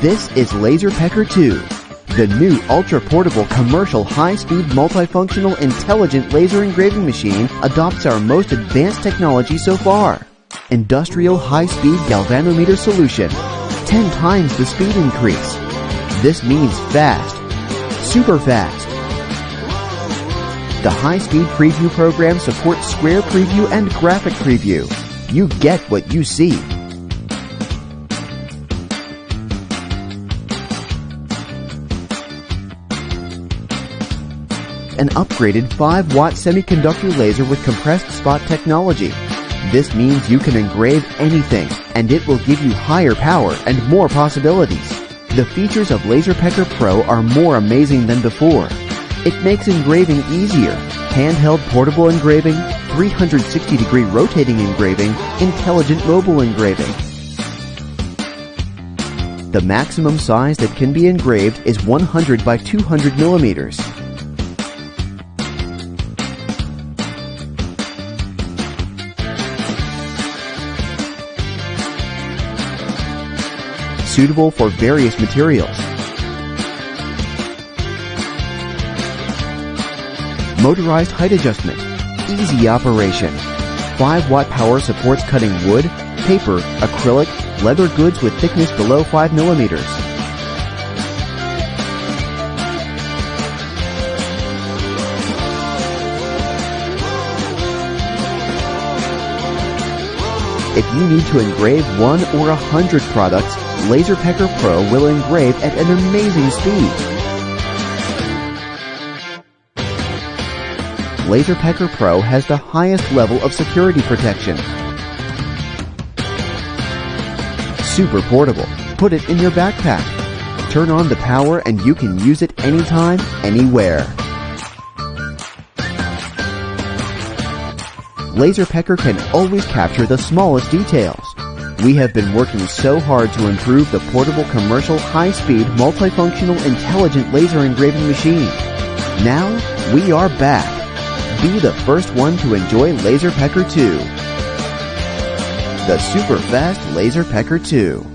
This is LaserPecker 2, the new ultra-portable commercial high-speed multifunctional intelligent laser engraving machine adopts our most advanced technology so far. Industrial high-speed galvanometer solution, 10 times the speed increase. This means fast, super fast. The high-speed preview program supports square preview and graphic preview. You get what you see. An upgraded 5-watt semiconductor laser with compressed spot technology. This means you can engrave anything, and it will give you higher power and more possibilities. The features of LaserPecker Pro are more amazing than before. It makes engraving easier. Handheld portable engraving, 360-degree rotating engraving, intelligent mobile engraving. The maximum size that can be engraved is 100 by 200 millimeters. Suitable for various materials. Motorized height adjustment, easy operation. 5-watt power supports cutting wood, paper, acrylic, leather goods with thickness below 5 millimeters. If you need to engrave 1 or 100 products, LaserPecker Pro will engrave at an amazing speed. LaserPecker Pro has the highest level of security protection. Super portable. Put it in your backpack. Turn on the power and you can use it anytime, anywhere. LaserPecker can always capture the smallest details. We have been working so hard to improve the portable commercial high-speed multifunctional intelligent laser engraving machine. Now, we are back. Be the first one to enjoy LaserPecker 2. The super fast LaserPecker 2.